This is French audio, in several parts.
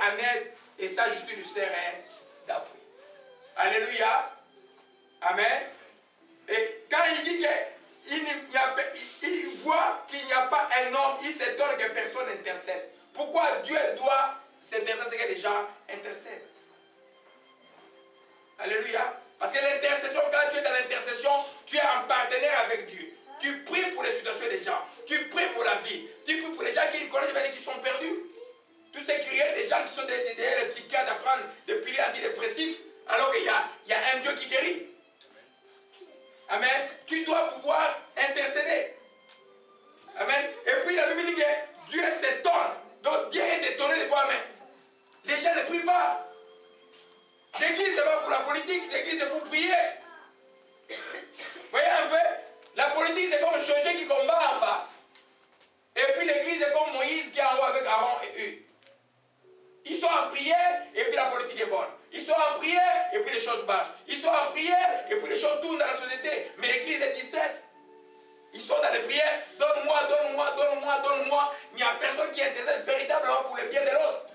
en aide et sa justice lui serait d'appui. Alléluia. Amen. Et quand il dit qu'il voit qu'il n'y a pas un homme, il s'étonne que personne n'intercède. Pourquoi Dieu doit s'intercéder que les gens intercèdent? Alléluia. Parce que l'intercession, quand tu es dans l'intercession, tu es en partenaire avec Dieu. Tu pries pour les situations des gens. Tu pries pour la vie. Tu pries pour les gens qui connaissent et qui sont perdus. Tous ces criers, des gens qui sont derrière les psychiatres à prendre des piliers antidépressifs, alors qu'il y a un Dieu qui guérit. Amen. Tu dois pouvoir intercéder. Amen. Et puis la Bible dit que Dieu s'étonne. Donc Dieu est étonné de voir, mais les gens ne prient pas. L'église, c'est pas pour la politique, l'église, c'est pour prier. Vous voyez un peu? La politique, c'est comme Josué qui combat en bas. Et puis l'église, c'est comme Moïse qui est en haut avec Aaron et eux. Ils sont en prière et puis la politique est bonne. Ils sont en prière et puis les choses marchent. Ils sont en prière et puis les choses tournent dans la société. Mais l'église est distraite. Ils sont dans les prières. Donne-moi, donne-moi, donne-moi, donne-moi. Il n'y a personne qui intercède véritablement pour le bien de l'autre.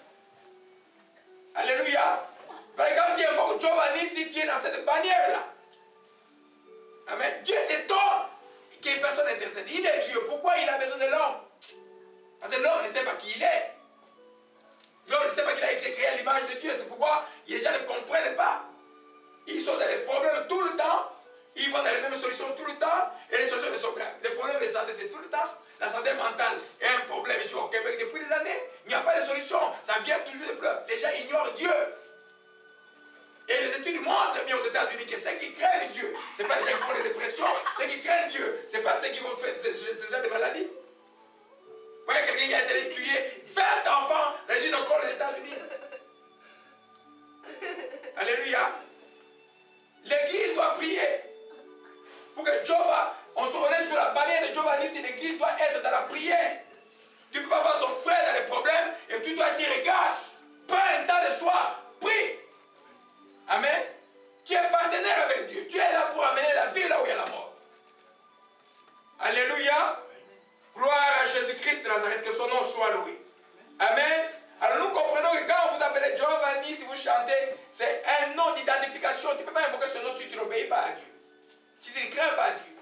Alléluia. Parce que quand tu invoques Giovanni, si tu es dans cette bannière-là. Amen. Dieu s'étonne que personne n'intercède. Il est Dieu. Pourquoi il a besoin de l'homme? Parce que l'homme ne sait pas qui il est. L'homme ne sait pas qu'il a été créé à l'image de Dieu. C'est pourquoi les gens ne comprennent pas. Ils sont dans les problèmes tout le temps. Ils vont dans les mêmes solutions tout le temps. Et les solutions ne sont pas. Les problèmes de santé, c'est tout le temps. La santé mentale est un problème ici au Québec depuis des années. Il n'y a pas de solution. Ça vient toujours de pleurs. Les gens ignorent Dieu. Et les études montrent bien aux États-Unis que ceux qui craignent Dieu, ce n'est pas les gens qui font des dépressions. Ceux qui craignent Dieu, ce n'est pas ceux qui vont faire ce genre de maladies. Vous voyez quelqu'un qui a été tué, 20 enfants dans une école des États-Unis. Alléluia. L'église doit prier. Pour que on se reconnaisse sur la bannière de Giovanni, si l'église doit être dans la prière. Tu ne peux pas voir ton frère dans les problèmes et tu dois dire, regarde, prends un temps de soir, prie. Amen. Tu es partenaire avec Dieu. Tu es là pour amener la vie là où il y a la mort. Alléluia. Gloire à Jésus-Christ de Nazareth, que son nom soit loué. Amen. Alors nous comprenons que quand vous appelez Giovanni, si vous chantez, c'est un nom d'identification. Tu ne peux pas invoquer ce nom, tu n'obéis pas à Dieu. Tu ne crains pas Dieu.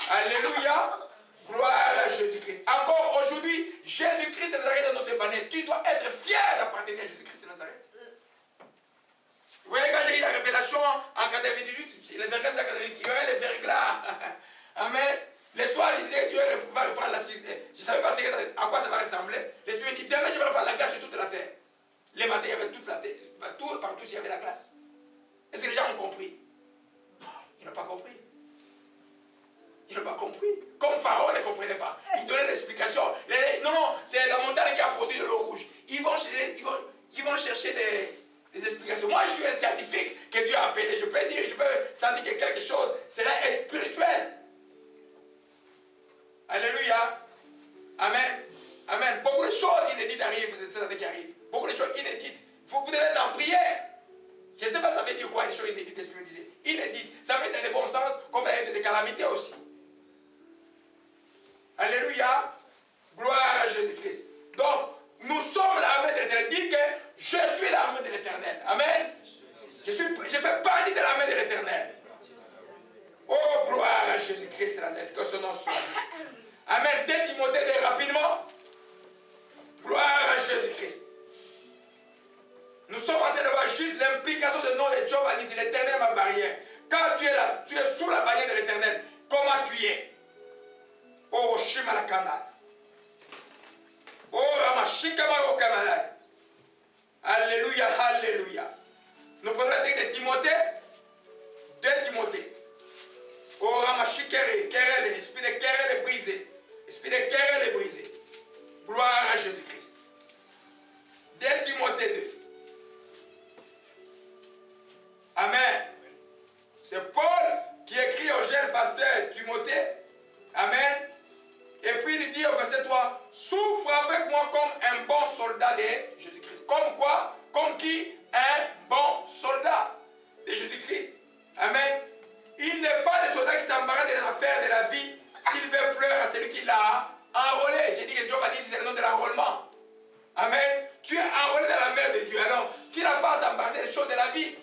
Alléluia. Gloire à Jésus-Christ. Encore aujourd'hui, Jésus-Christ de Nazareth est notre bannière. Tu dois être fier d'appartenir à Jésus-Christ de Nazareth. Vous voyez, quand j'ai eu la révélation en 98, les verglas, il y aurait les verglas. Amen. Le soir, je disais que Dieu va reprendre la cité. Je ne savais pas à quoi ça va ressembler. L'Esprit me dit, demain, je vais reprendre la glace sur toute la terre. Les matins, il y avait toute la terre. Partout, il y avait la glace. Est-ce que les gens ont compris? Ils n'ont pas compris. Ils n'ont pas compris. Comme Pharaon ne comprenait pas. Il donnait l'explication. Non, non, c'est la montagne qui a produit de l'eau rouge. Ils vont chercher des explications. Moi, je suis un scientifique que Dieu a appelé. Je peux dire, je peux sentir que quelque chose serait spirituel. Alléluia. Amen. Amen. Beaucoup de choses inédites arrivent, c'est ça qui arrive. Beaucoup de choses inédites. Vous devez être en prière. Je ne sais pas ça veut dire quoi, les choses inédites, spiritualisées. Inédites. Ça veut dire dans le bon sens, comme des calamités aussi. Alléluia. Gloire à Jésus-Christ. Donc, nous sommes l'armée de l'Éternel. Dites que je suis l'armée de l'Éternel. Amen. Je fais partie de l'armée de l'Éternel. Oh, gloire à Jésus-Christ, que son nom soit. Amen. 2 Timothée, rapidement. Gloire à Jésus-Christ. Nous sommes en train de voir juste l'implication de nom de Giovanni, c'est l'Éternel ma barrière. Quand tu es là, tu es sous la barrière de l'Éternel. Comment tu es? Oh, Shimalakana. Oh, Ramashikama Okamalad. Alléluia, alléluia. Nous prenons la technique de Timothée. 2 Timothée. Oh, Ramashikere, Kerele, esprit de Kerele est brisé. Esprit de Kerele est brisé. Gloire à Jésus-Christ. 2 Timothée 2. Amen. C'est Paul qui écrit au jeune pasteur Timothée. Amen. Et puis il dit au verset 3, souffre avec moi comme un bon soldat de Jésus-Christ. Comme quoi? Comme qui? Un bon soldat de Jésus-Christ. Amen. Il n'est pas le soldat qui s'embarrasse des affaires de la vie s'il veut pleurer à celui qui l'a enrôlé. J'ai dit que Dieu va dire c'est le nom de l'enrôlement. Amen. Tu Tu es enrôlé dans la mer de Dieu. Alors, tu n'as pas à s'embarrasser des choses de la vie.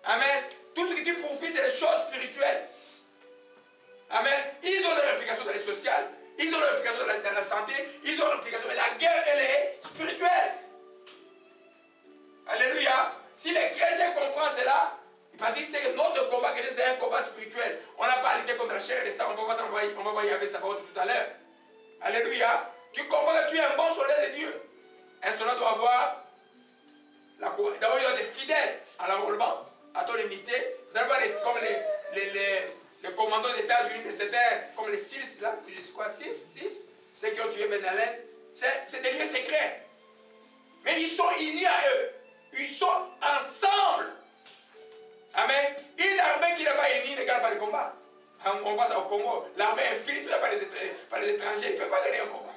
Amen. Tout ce que tu profites, c'est des choses spirituelles. Amen. Ils ont leur implication dans les sociales, ils ont leur implication dans la santé, ils ont leur implication, mais la guerre, elle est spirituelle. Alléluia. Si les chrétiens comprennent cela, parce qu'ils savent que notre combat, c'est un combat spirituel. On n'a pas lutté contre la chair et le sang, on va voir Yahvé Sabaoth tout à l'heure. Alléluia. Tu comprends que tu es un bon soldat de Dieu. Un soldat doit avoir la courage. D'abord, il y a des fidèles à l'enrôlement, à ton unité. Vous allez voir comme les commandants des États-Unis, c'était comme les 6 là, je sais quoi, 6, ceux qui ont tué Ben Laden. C'est des lieux secrets. Mais ils sont unis à eux. Ils sont ensemble. Amen. Une armée qui n'est pas unie ne gagne pas le combat. On voit ça au Congo. L'armée est infiltrée par les étrangers. Il ne peut pas gagner un combat.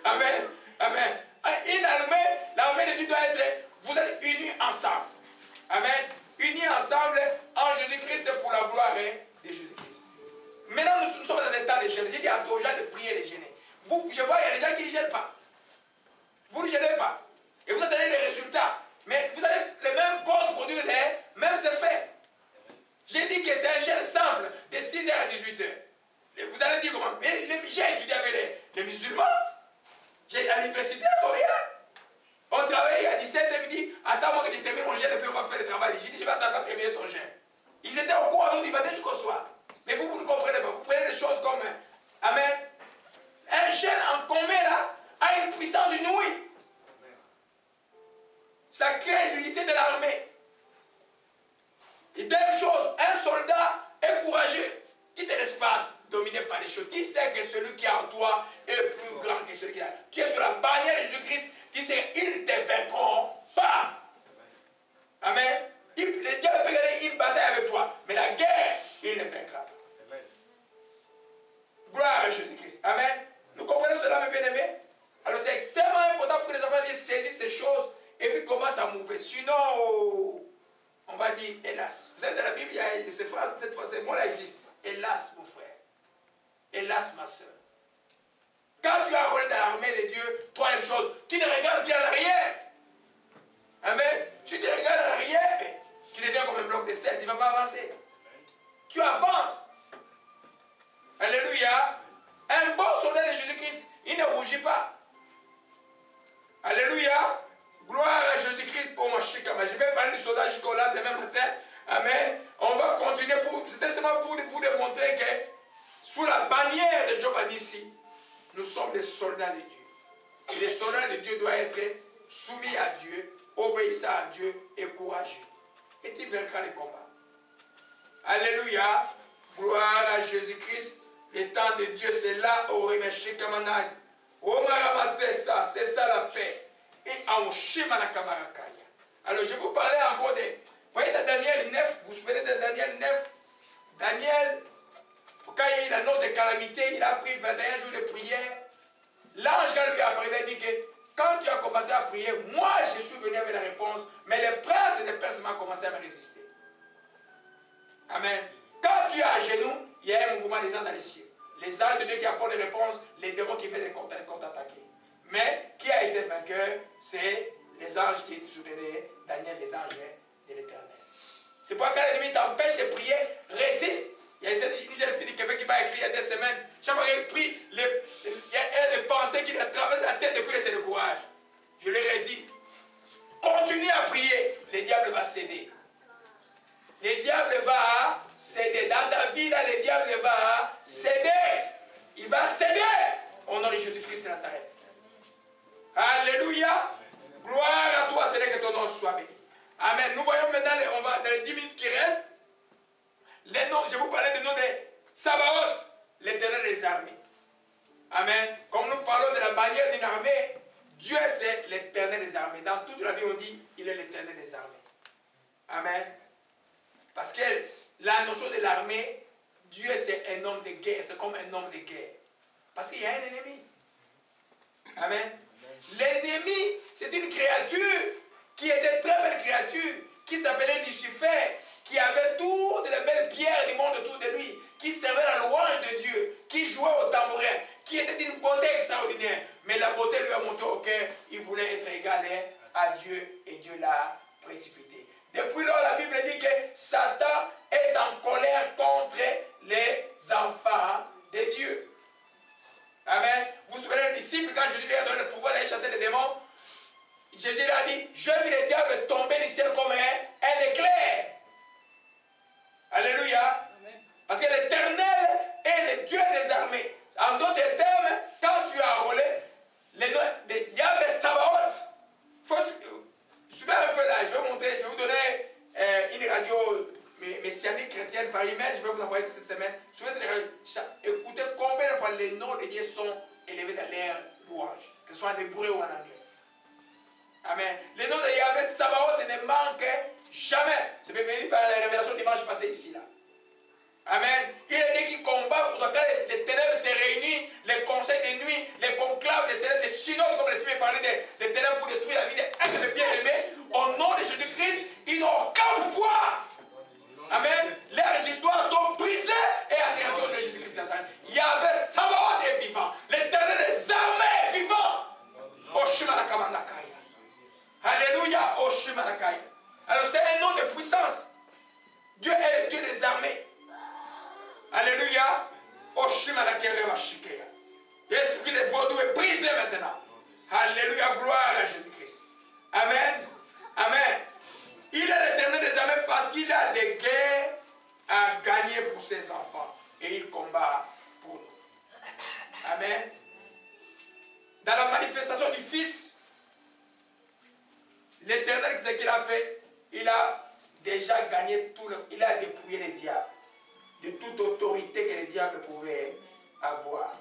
Amen. Amen. Une armée, l'armée de Dieu doit être, vous êtes unis ensemble. Amen. Unis ensemble en Jésus-Christ pour la gloire de Jésus-Christ. Maintenant, nous sommes dans un temps de jeûne. J'ai dit à aux gens de prier et de jeûner. Je vois, il y a des gens qui ne gênent pas. Vous ne gênez pas. Et vous attendez les résultats. Mais vous allez les mêmes causes produire les mêmes effets. J'ai dit que c'est un jeûne simple de 6h à 18h. Vous allez dire comment? Mais j'ai étudié avec les musulmans. J'ai à l'université à Montréal. On travaillait à 17h, il dit, attends-moi que j'ai terminé mon jeûne et puis on va faire le travail. J'ai dit, je vais attendre à terminer ton jeûne. Ils étaient au cours avec du matin jusqu'au soir. Mais vous ne comprenez pas. Vous prenez des choses comme, amen. Un jeûne en commun là a une puissance inouïe. Ça crée l'unité de l'armée. Et deuxième chose, un soldat est courageux. Qui ne te laisse pas dominer par les choses. Qui sait que celui qui est en toi est plus grand que celui qui est là. Tu es sur la bannière de Jésus-Christ. Tu sais qu'ils ne te vaincront pas. Amen. Le diable peut gagner une bataille avec toi. Mais la guerre, il ne vaincra pas. Amen. Gloire à Jésus-Christ. Amen. Nous comprenons cela, mes bien-aimés. Alors c'est tellement important pour que les enfants saisissent ces choses et puis commencent à mouver. Sinon, on va dire hélas. Vous savez, dans la Bible, il y a cette phrase, ce mot-là existe. Hélas, mon frère. Hélas, ma soeur. Quand tu es enrôlé dans l'armée de Dieu, troisième chose, tu ne regardes bien en arrière. Amen. Tu te regardes en arrière, tu deviens comme un bloc de sel, tu ne vas pas avancer. Tu avances. Alléluia. Un bon soldat de Jésus-Christ, il ne rougit pas. Alléluia. Gloire à Jésus-Christ. Oh mon chikama. Je vais parler du soldat jusqu'au lendemain matin. Amen. On va continuer c'était seulement pour vous démontrer que sous la bannière de Jéhovah Nissi, nous sommes des soldats de Dieu. Et les soldats de Dieu doivent être soumis à Dieu, obéissants à Dieu et courageux. Et tu vaincras les combats. Alléluia. Gloire à Jésus-Christ. Le temps de Dieu, c'est là. Oh, Shikamanag. Oh, c'est ça. C'est ça la paix. Et en Shimanakamarakai. Alors, je vous parlais encore de. Vous voyez dans Daniel 9, vous vous souvenez de Daniel 9? Daniel, quand il y a eu l'annonce de calamité, il a pris 21 jours de prière. L'ange lui a parlé, il a dit que quand tu as commencé à prier, moi je suis venu avec la réponse, mais les princes et les personnes ont commencé à me résister. Amen. Quand tu es à genoux, il y a un mouvement des anges dans les cieux. Les anges de Dieu qui apportent les réponses, les démons qui viennent contre-attaquer. Mais qui a été vainqueur, c'est les anges qui soutenaient Daniel, les anges de l'Éternel. C'est pourquoi quand l'ennemi t'empêche de prier, résiste. Il y a une jeune fille du Québec qui m'a écrit il y a des semaines. Chaque fois qu'elle prie, il y a des pensées qui lui traversent la tête depuis c'est le courage. Je leur ai dit, continue à prier, le diable va céder. Le diable va céder. Dans ta vie, là, le diable va céder. Il va céder. Au nom de Jésus-Christ de Nazareth. Alléluia. Gloire à toi, Seigneur, que ton nom soit béni. Amen. Nous voyons maintenant, on va dans les 10 minutes qui restent, les noms, je vous parlais des noms de Sabaoth, l'Éternel des armées. Amen. Comme nous parlons de la bannière d'une armée, Dieu c'est l'Éternel des armées. Dans toute la Bible, on dit, il est l'Éternel des armées. Amen. Parce que la notion de l'armée, Dieu c'est un homme de guerre, c'est comme un homme de guerre. Parce qu'il y a un ennemi. Amen. L'ennemi, c'est une créature qui était une très belle créature, qui s'appelait Lucifer, qui avait toutes les belles pierres du monde autour de lui, qui servait la louange de Dieu, qui jouait au tambourin, qui était d'une beauté extraordinaire. Mais la beauté lui a monté au cœur. Il voulait être égalé à Dieu et Dieu l'a précipité. Depuis lors, la Bible dit que Satan est en colère contre les enfants de Dieu. Amen. Vous vous souvenez des disciples quand Jésus lui a donné le pouvoir d'aller chasser les démons? Jésus lui a dit, je vis le diable tomber du ciel comme un éclair. Alléluia. Amen. Parce que l'Éternel est le Dieu des armées. En d'autres termes, quand tu as roulé, il y avait Sabaoth. Suivez un peu là, je vais vous montrer, je vais vous donner une radio messianique chrétienne par email, je vais vous envoyer ça cette semaine. Écoutez combien de fois les noms de Dieu sont élevés dans l'air louange, que ce soit en hébreu ou en anglais. Amen. Les noms de Yahvé Sabaoth ne manquent jamais. C'est venu par la révélation dimanche passé ici là. Amen. Il est dit qu'il combat pour toi. Quand les ténèbres se réunissent, les conseils de nuit, les conclaves des ténèbres, les synodes, comme l'Esprit parlait des ténèbres pour détruire la vie d'un des bien-aimés, au nom de Jésus-Christ, ils n'ont aucun pouvoir. Amen. Leurs histoires sont brisées et anéanties au nom de Jésus-Christ. Il y avait Sabaoth est vivant. L'Éternel des armées est vivant. Alléluia. Alors c'est un nom de puissance. Dieu est le Dieu des armées. Alléluia. L'esprit de vaudou est brisé maintenant. Alléluia. Gloire à Jésus-Christ. Amen. Amen. Il est l'Éternel des armées parce qu'il a des guerres à gagner pour ses enfants. Et il combat pour nous. Amen. Dans la manifestation du Fils, l'Éternel, ce qu'il a fait, il a déjà gagné tout il a dépouillé les diables de toute autorité que les diables pouvaient avoir.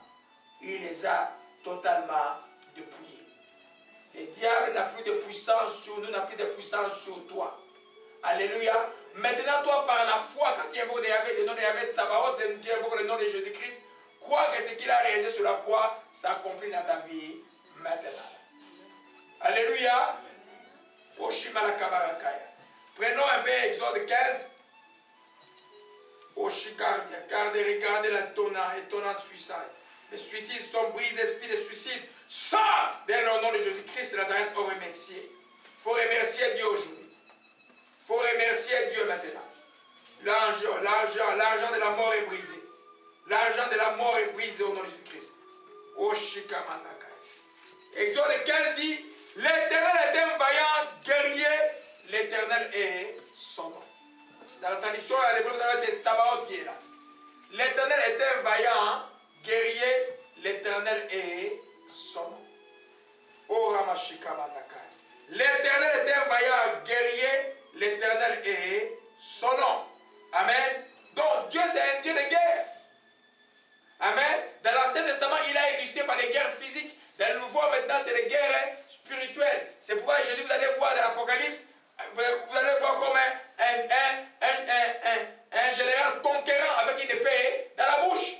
Il les a totalement dépouillés. Le diable n'a plus de puissance sur nous, n'a plus de puissance sur toi. Alléluia. Maintenant, toi, par la foi, quand tu invoques le nom de Yahvé de Sabaoth, tu invoques le nom de Jésus-Christ, crois que ce qu'il a réalisé sur la croix s'accomplit dans ta vie maintenant. Alléluia. Prenons un peu Exode 15. Regardez l'étonnante suicide. Les suicides sont brisés d'esprit de suicide. Ça, dans le nom de Jésus-Christ de Nazareth, il faut remercier. Il faut remercier Dieu aujourd'hui. Il faut remercier Dieu maintenant. L'argent de la mort est brisé. L'argent de la mort est brisé au nom de Jésus-Christ. Exode 15 dit, l'Éternel est un vaillant guerrier, l'Éternel est son nom. Dans la traduction, c'est Sabaoth qui est là. L'Éternel est un vaillant guerrier, l'Éternel est son nom. L'Éternel est un vaillant guerrier, l'Éternel est son nom. Amen. Donc Dieu c'est un Dieu de guerre. Amen. Dans l'Ancien Testament, il a illustré par des guerres physiques. Dans le Nouveau, maintenant, c'est des guerres spirituelles. C'est pourquoi Jésus, vous allez voir dans l'Apocalypse, vous allez voir comme un général conquérant avec une épée dans la bouche.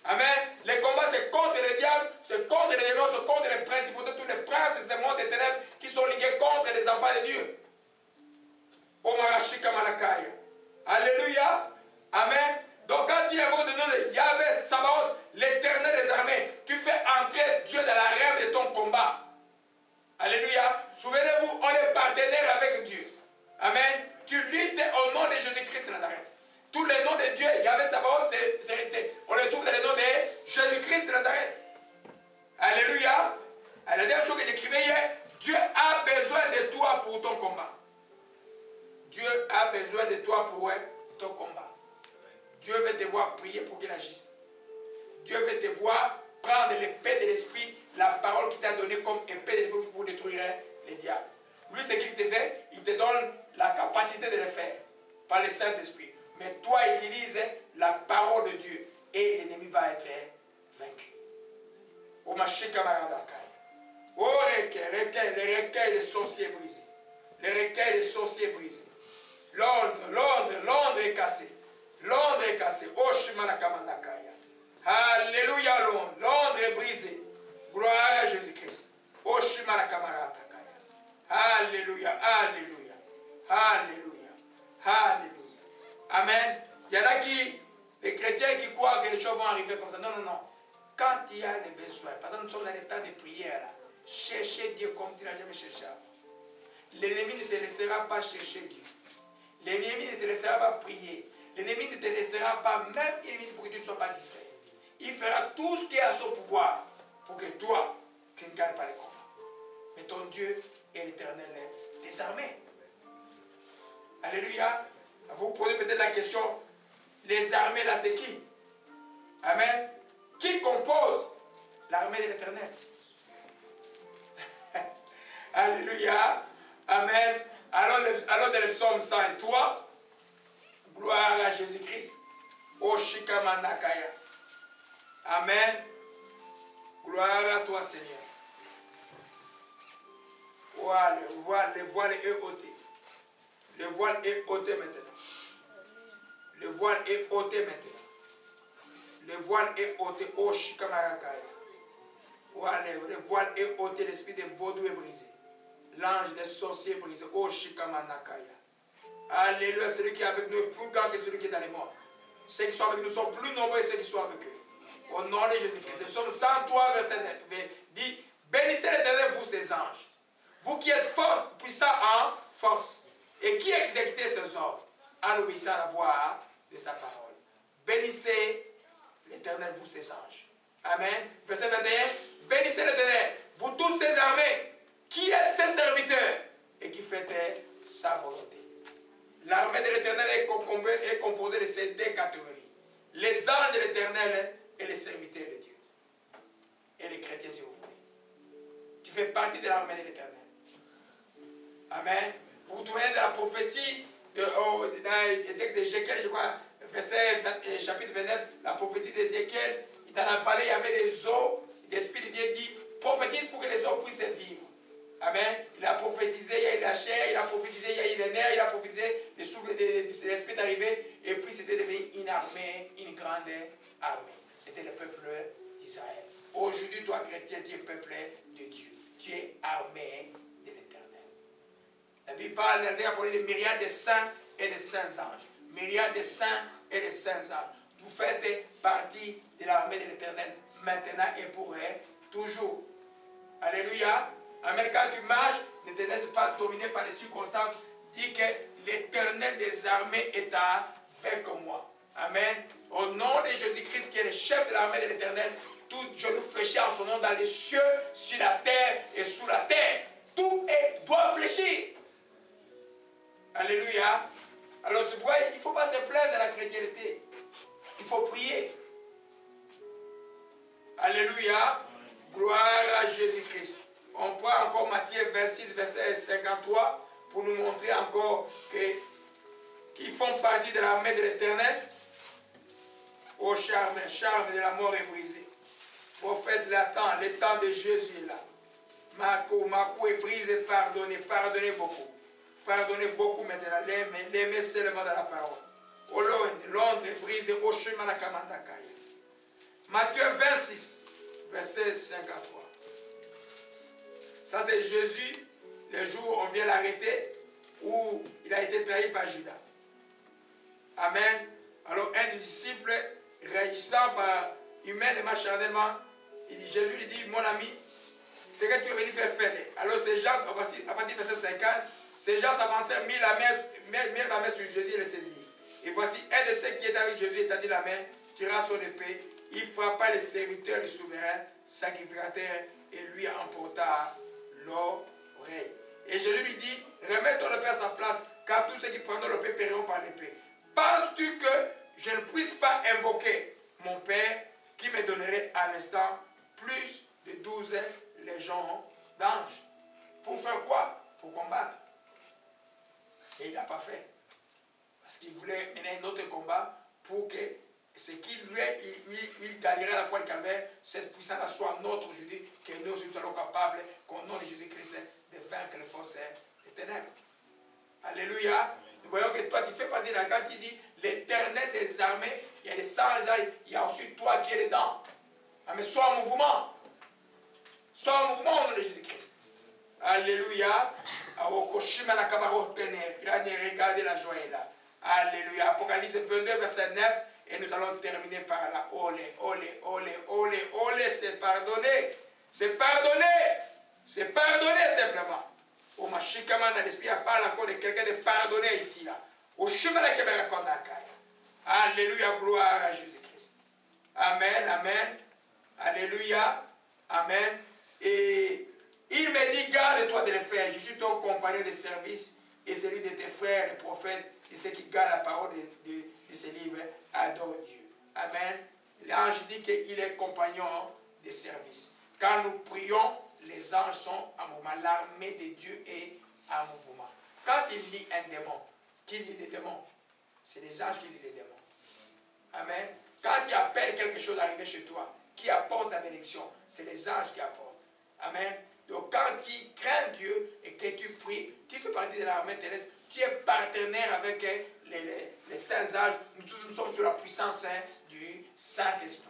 Amen. Les combats, c'est contre les diables, c'est contre les démons, c'est contre les principautés, tous les princes de ce monde des ténèbres qui sont ligués contre les enfants de Dieu. Alléluia. Amen. Donc quand tu invoques le nom de Yahvé Sabaoth, l'Éternel des armées, tu fais entrer Dieu dans l'arène de ton combat. Alléluia. Souvenez-vous, on est partenaire avec Dieu. Amen. Tu luttes au nom de Jésus-Christ de Nazareth. Tous les noms de Dieu, Yahvé Sabaoth, on les trouve dans le nom de Jésus-Christ de Nazareth. Alléluia. La dernière chose que j'écrivais hier, Dieu a besoin de toi pour ton combat. Dieu a besoin de toi pour ton combat. Dieu veut te voir prier pour qu'il agisse. Dieu veut te voir prendre l'épée de l'esprit, la parole qu'il t'a donnée comme épée de l'esprit pour détruire les diables. Lui, ce qu'il te fait, il te donne la capacité de le faire par le Saint-Esprit. Mais toi, utilise la parole de Dieu et l'ennemi va être vaincu. Oh, ma chère camarade, oh, les requins des sorciers brisés. Les requins des sorciers brisés. Londres est cassé. Londres est cassé. Oh, Shimanakamanakaya. Alléluia, Londres est brisé. Gloire à Jésus-Christ. Oh, Shimanakamanakaya. Alléluia, alléluia, alléluia, alléluia. Amen. Il y en a qui, les chrétiens qui croient que les choses vont arriver comme ça. Non, non, non. Quand il y a les besoins, par exemple, nous sommes dans les temps de prière, là, cherchez Dieu comme tu n'as jamais cherché avant. L'ennemi ne te laissera pas chercher Dieu. L'ennemi ne te laissera pas prier. L'ennemi ne te laissera pas, même ennemi, pour que tu ne sois pas distrait. Il fera tout ce qui est à son pouvoir pour que toi, tu ne gagnes pas les combats. Mais ton Dieu est l'Éternel des armées. Alléluia. Vous posez peut-être la question, les armées là, c'est qui? Amen. Qui compose l'armée de l'Éternel? Alléluia. Amen. Alors dans le psaume 103, gloire à Jésus-Christ. Oshikamanakaya. Amen. Gloire à toi, Seigneur. Voilà, le voile est ôté. Le voile est ôté maintenant. Le voile est ôté maintenant. Le voile est ôté. Oshikamanakaya. Voilà, le voile est ôté. L'esprit de vaudou est brisé. L'ange des sorciers est brisé. Oshikamanakaya. Alléluia. Celui qui est avec nous est plus grand que celui qui est dans les morts. Ceux qui sont avec nous sont plus nombreux que ceux qui sont avec eux. Au nom de Jésus-Christ. Le psaume 103, verset 9 dit: bénissez l'Éternel, vous ses anges, vous qui êtes forts, puissants en force, et qui exécutez ses ordres en obéissant à la voix de sa parole. Bénissez l'Éternel, vous ses anges. Amen. Verset 21. Bénissez l'Éternel, vous tous ses armées, qui êtes ses serviteurs, et qui faites sa volonté. L'armée de l'Éternel est composée de ces deux catégories. Les anges de l'Éternel et les serviteurs de Dieu. Et les chrétiens, si vous voulez. Tu fais partie de l'armée de l'Éternel. Amen. Vous vous souvenez de la prophétie dans le texte d'Ézéchiel, je crois, chapitre 29, la prophétie d'Ézéchiel. Dans la vallée, il y avait des eaux. L'Esprit de Dieu dit: prophétise pour que les eaux puissent vivre. Amen. Il a prophétisé, il y a eu la chair, il a prophétisé, il y a eu les nerfs, il a prophétisé, le souffle de l'Esprit est arrivé, et puis c'était devenu une armée, une grande armée. C'était le peuple d'Israël. Aujourd'hui, toi, chrétien, tu es peuplé de Dieu. Tu es armé de l'Éternel. La Bible parle de myriades de saints et de saints anges. Myriades de saints et de saints anges. Vous faites partie de l'armée de l'Éternel maintenant et pour toujours. Alléluia. Amen. Quand tu marches, ne te laisse pas dominer par les circonstances. Dis que l'Éternel des armées est avec moi. Amen. Au nom de Jésus-Christ, qui est le chef de l'armée de l'Éternel, tout genou fléchit en son nom dans les cieux, sur la terre et sous la terre. Tout doit fléchir. Alléluia. Alors, il ne faut pas se plaindre de la chrétienté. Il faut prier. Alléluia. Gloire à Jésus-Christ. On prend encore Matthieu 26, verset 53, pour nous montrer encore qu'ils font partie de l'armée de l'Éternel. Au charme de la mort est brisé. Prophète l'attend, le temps de Jésus est là. Marco est brisé, pardonnez beaucoup. Pardonnez beaucoup maintenant, l'aimez seulement dans la parole. Au Londres est brisé, au chemin de la Kamandakaya. Matthieu 26, verset 53. Ça c'est Jésus, le jour où on vient l'arrêter, où il a été trahi par Judas. Amen. Alors un disciple, réagissant par humainement, charnellement, Jésus lui dit: mon ami, c'est que tu es venu faire. Alors ces gens, à partir du verset 50, ces gens s'avançèrent, mirent la main sur Jésus et le saisirent. Et voici un de ceux qui était avec Jésus étendit la main, tira son épée, il frappa les serviteurs du souverain, sacrificateur, et lui emporta l'oreille. Et Jésus lui dit: remets ton épée à sa place, car tous ceux qui prendront l'épée périront par l'épée. Penses-tu que je ne puisse pas invoquer mon Père qui me donnerait à l'instant plus de 12 légions d'anges? Pour faire quoi? Pour combattre. Et il n'a pas fait. Parce qu'il voulait mener un autre combat pour que ce qui lui gagnerait la croix de calvaire, cette puissance soit notre aujourd'hui, que nous aussi soyons capables, qu'au nom de Jésus-Christ, de vaincre les forces des ténèbres. Alléluia. Nous voyons que toi qui fais partie de la carte qui dit l'Éternel des armées, il y a des sages, il y a aussi toi qui es dedans. Mais sois en mouvement. Sois en mouvement au nom de Jésus-Christ. Alléluia. Regardez la joie est là. Alléluia. Apocalypse 22, verset 9. Et nous allons terminer par là. Olé, olé, olé, olé, olé, c'est pardonné. C'est pardonné. C'est pardonné simplement. Au Machikaman, l'esprit parle encore de quelqu'un de pardonné ici, là. Au chemin de Kébéra Kondakaya. Alléluia, gloire à Jésus-Christ. Amen, amen. Alléluia, amen. Et il me dit, garde-toi de le faire. Je suis ton compagnon de service et celui de tes frères, les prophètes, et ceux qui gardent la parole de ces livres, adore Dieu. Amen. L'ange dit qu'il est compagnon de service. Quand nous prions, les anges sont en mouvement. L'armée de Dieu est en mouvement. Quand il lit un démon, qui lit les démons? C'est les anges qui lisent les démons. Amen. Quand tu appelles quelque chose d'arriver chez toi, qui apporte la bénédiction, c'est les anges qui apportent. Amen. Donc quand tu crains Dieu et que tu pries, tu fais partie de l'armée terrestre, tu es partenaire avec les saints anges. Nous tous nous sommes sous la puissance du Saint-Esprit.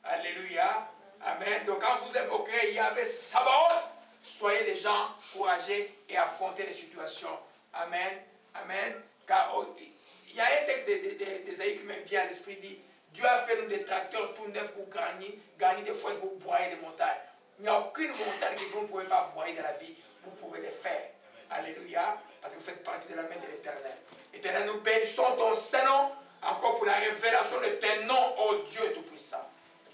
Alléluia. Amen. Donc quand vous invoquerez Yahvé Sabaoth, soyez des gens courageux et affrontez les situations. Amen. Amen. Car il y a un texte d'Ésaïe qui me vient à l'esprit, dit, Dieu a fait nous des tracteurs tout neufs pour gagner des fois pour broyer des montagnes. Il n'y a aucune montagne que vous ne pouvez pas broyer dans la vie, vous pouvez les faire. Alléluia, parce que vous faites partie de la main de l'Éternel. Éternel, nous bénissons ton Saint-Nom, encore pour la révélation de ton nom, ô Dieu Tout-Puissant.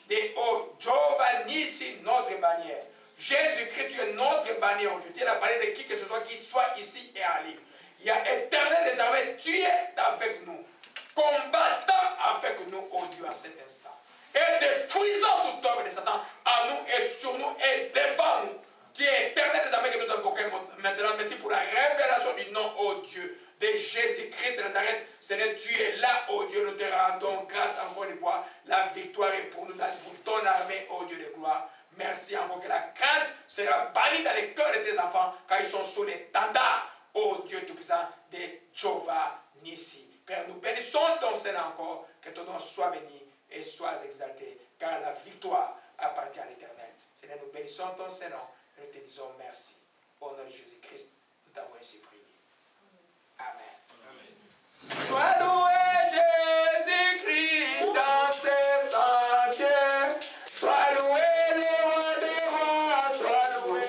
De ô Jéhovah Nissi, notre bannière. Jésus-Christ, tu es notre bannière. Tu es la bannière de qui que ce soit qui soit ici et en ligne. Il y a Éternel des armées, tu es avec nous. Combattant avec nous, ô Dieu, à cet instant. Et détruisant toute œuvre de Satan à nous et sur nous et devant nous. Tu es Éternel des armées que nous invoquons maintenant. Merci pour la révélation du nom, ô Dieu, de Jésus-Christ de Nazareth. Seigneur, tu es là, ô Dieu. Nous te rendons grâce encore une fois. La victoire est pour nous, pour ton armée, ô Dieu de gloire. Merci encore que la crainte sera bannie dans les cœurs de tes enfants car ils sont sous l'étendard, ô Dieu Tout-Puissant, de Jéhovah Nissi. Père, nous bénissons ton Seigneur encore, que ton nom soit béni et soit exalté, car la victoire appartient à l'Éternel. Seigneur, nous bénissons ton Seigneur et nous te disons merci. Au nom de Jésus-Christ, nous t'avons ainsi prié. Amen. Sois loué Jésus-Christ dans ses sentiers. Sois loué le roi des rois, sois loué.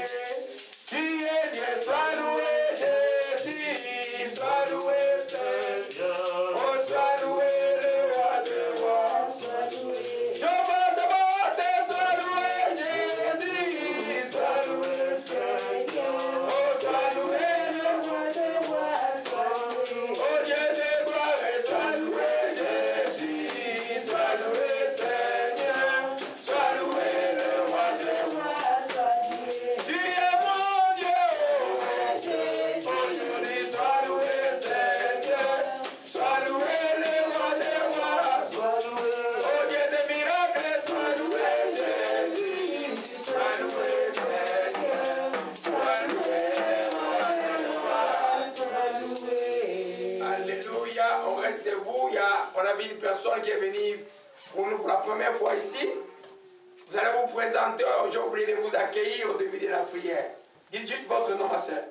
Tu es Dieu, sois loué Jésus, sois loué Seigneur. Oh, sois loué le roi des rois, sois loué. Jéhovah Sabaoth, sois loué Jésus, sois loué Seigneur. Oh, sois loué le roi des rois, sois loué. Oh, Dieu de gloire, sois loué Jésus, sois loué Seigneur. Sois loué le roi des rois, sois loué. Tu es mon Dieu, aujourd'hui sois loué Seigneur. Sois loué le roi des rois, sois loué. Oh Dieu des miracles, sois loué Jésus, sois loué Seigneur. Sois loué le roi des rois, sois loué. Alléluia, on reste debout. On a vu une personne qui est venue pour nous pour la première fois ici. Vous allez vous présenter, j'ai oublié de vous accueillir au début de la prière. Dites juste votre nom, ma soeur.